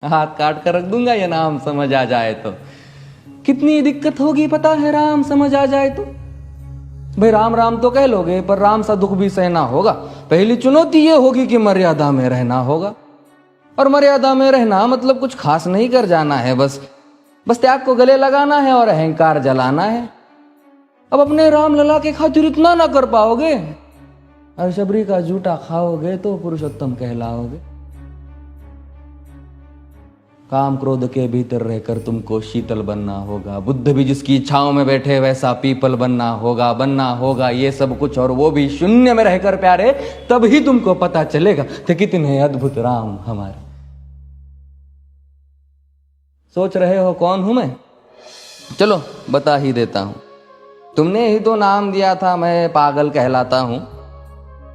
हाथ काट कर रख दूंगा ये नाम समझ आ जाए तो। कितनी दिक्कत होगी पता है राम समझ आ जाए तो। भाई राम राम तो कह लोगे पर राम सा दुख भी सहना होगा। पहली चुनौती ये होगी कि मर्यादा में रहना होगा। और मर्यादा में रहना मतलब कुछ खास नहीं कर जाना है, बस त्याग को गले लगाना है और अहंकार जलाना है। अब अपने राम लला के खातिर इतना ना कर पाओगे और शबरी का जूठा खाओगे तो पुरुषोत्तम कहलाओगे। काम क्रोध के भीतर रहकर तुमको शीतल बनना होगा। बुद्ध भी जिसकी इच्छाओं में बैठे वैसा पीपल बनना होगा ये सब कुछ, और वो भी शून्य में रहकर प्यारे। तभी तुमको पता चलेगा कि कितने अद्भुत राम हमारे। सोच रहे हो कौन हूं मैं? चलो बता ही देता हूं। तुमने ही तो नाम दिया था मैं पागल कहलाता हूं।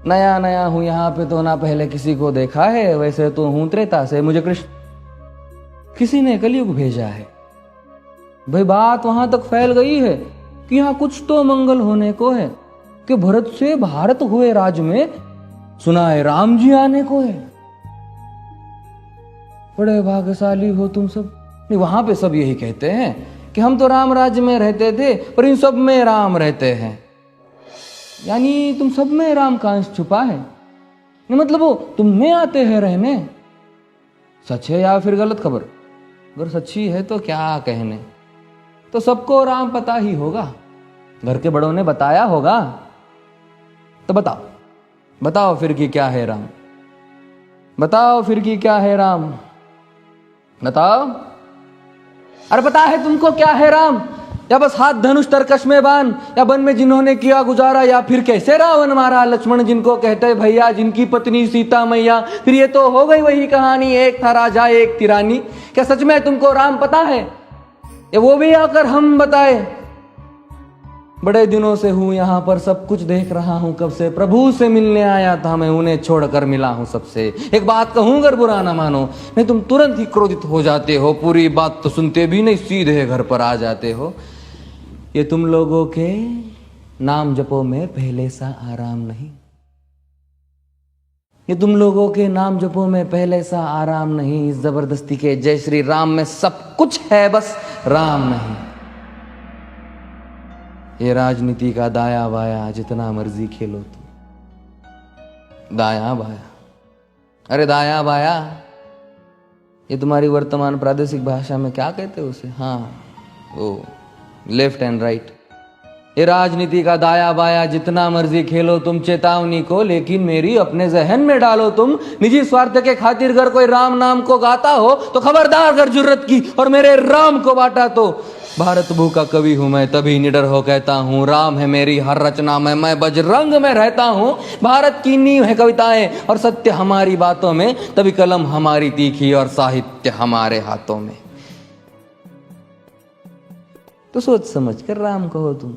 नया नया हूं यहाँ पे तो ना पहले किसी को देखा है। वैसे तो हूं त्रेता से, मुझे कृष्ण किसी ने कलयुग भेजा है। भाई बात वहां तक फैल गई है कि यहाँ कुछ तो मंगल होने को है कि भरत से भारत हुए राज में सुना है राम जी आने को है। बड़े भाग्यशाली हो तुम सब। नहीं, वहां पे सब यही कहते हैं कि हम तो राम राज्य में रहते थे पर इन सब में राम रहते हैं। यानी तुम सब में राम का अंश छुपा है। नहीं मतलब वो तुम में आते हैं रहने। सच है या फिर गलत खबर? अगर सच्ची है तो क्या कहने। तो सबको राम पता ही होगा, घर के बड़ों ने बताया होगा। तो बताओ फिर कि क्या है राम। बताओ फिर कि क्या है राम। बताओ। अरे पता है तुमको क्या है राम? या बस हाथ धनुष तरकश में बांध, या वन में जिन्होंने किया गुजारा, या फिर कैसे रावण मारा लक्ष्मण जिनको कहते भैया, जिनकी पत्नी सीता मैया। फिर ये तो हो गई वही कहानी, एक था राजा एक थी रानी। क्या सच में तुमको राम पता है? या वो भी आकर हम बताए? बड़े दिनों से हूं यहां पर, सब कुछ देख रहा हूं कब से। प्रभु से मिलने आया था मैं, उन्हें छोड़कर मिला हूं सबसे। एक बात कहूं अगर बुरा ना मानो, नहीं तुम तुरंत ही क्रोधित हो जाते हो। पूरी बात तो सुनते भी नहीं, सीधे घर पर आ जाते हो। ये तुम लोगों के नाम जपो में पहले सा आराम नहीं। ये तुम लोगों के नाम जपो में पहले सा आराम नहीं। इस जबरदस्ती के जय श्री राम में सब कुछ है, बस राम नहीं। ये राजनीति का दाया बाया जितना मर्जी खेलो तुम। दाया बाया, अरे दाया बाया, ये तुम्हारी वर्तमान प्रादेशिक भाषा में क्या कहते हो उसे? हाँ वो लेफ्ट एंड राइट। ये राजनीति का दाया बाया जितना मर्जी खेलो तुम चेतावनी को, लेकिन मेरी अपने जहन में डालो तुम। निजी स्वार्थ के खातिर अगर कोई राम नाम को गाता हो तो खबरदार अगर जुर्रत की और मेरे राम को बांटा तो। भारत भू का कवि हूं मैं, तभी निडर हो कहता हूं राम है मेरी हर रचना में। मैं बजरंग में रहता हूं, भारत की नींव है कविताएं और सत्य हमारी बातों में। तभी कलम हमारी तीखी और साहित्य हमारे हाथों में। तो सोच समझ कर राम कहो तुम।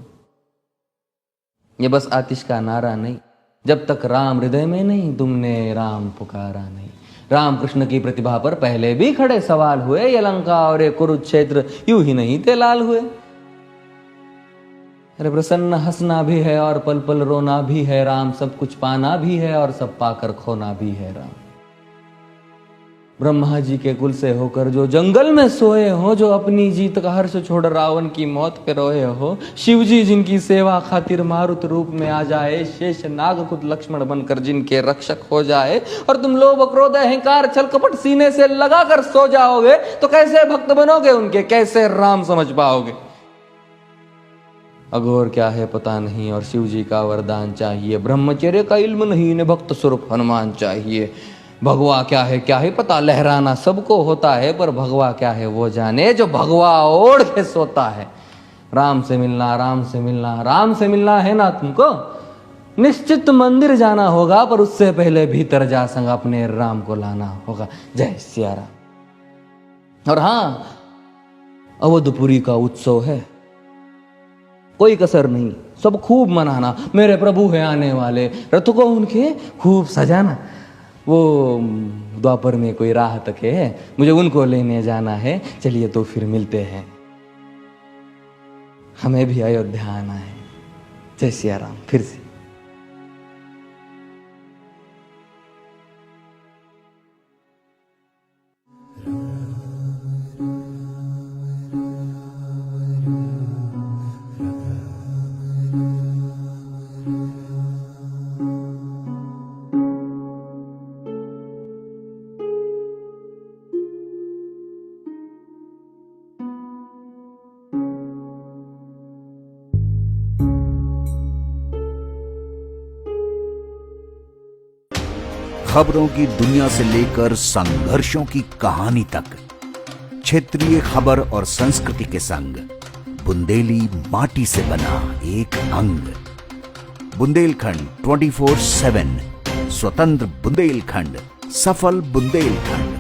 ये बस आतिश का नारा नहीं, जब तक राम हृदय में नहीं तुमने राम पुकारा नहीं। राम कृष्ण की प्रतिभा पर पहले भी खड़े सवाल हुए। ये लंका और ये कुरुक्षेत्र यूं ही नहीं थे लाल हुए। अरे प्रसन्न हंसना भी है और पल पल रोना भी है राम। सब कुछ पाना भी है और सब पाकर खोना भी है राम। ब्रह्मा जी के कुल से होकर जो जंगल में सोए हो, जो अपनी जीत का हर्ष छोड़ रावण की मौत पे रोए हो। शिव जी जिनकी सेवा खातिर मारुत रूप में आ जाए। शेष नाग खुद लक्ष्मण बनकर जिनके रक्षक हो जाए। और तुम लोभ क्रोध अहंकार छल कपट सीने से लगा कर सो जाओगे तो कैसे भक्त बनोगे उनके, कैसे राम समझ पाओगे? अघोर क्या है पता नहीं और शिव जी का वरदान चाहिए। ब्रह्मचर्य का इल्म नहीं, इन्हें भक्त स्वरूप हनुमान चाहिए। भगवा क्या है पता, लहराना सबको होता है पर भगवा क्या है वो जाने जो भगवा ओढ़ के सोता है। राम से मिलना, राम से मिलना, राम से मिलना है ना तुमको? निश्चित मंदिर जाना होगा पर उससे पहले भीतर जा संग अपने राम को लाना होगा। जय सिया राम। और हां, अवधपुरी का उत्सव है, कोई कसर नहीं, सब खूब मनाना। मेरे प्रभु है आने वाले, रथ को उनके खूब सजाना। वो द्वापर में कोई राह तक है, मुझे उनको लेने जाना है। चलिए तो फिर मिलते हैं, हमें भी अयोध्या आना है। जय सिया राम। फिर से राम खबरों की दुनिया से लेकर संघर्षों की कहानी तक, क्षेत्रीय खबर और संस्कृति के संग बुंदेली माटी से बना एक अंग। बुंदेलखंड 24/7, स्वतंत्र बुंदेलखंड, सफल बुंदेलखंड।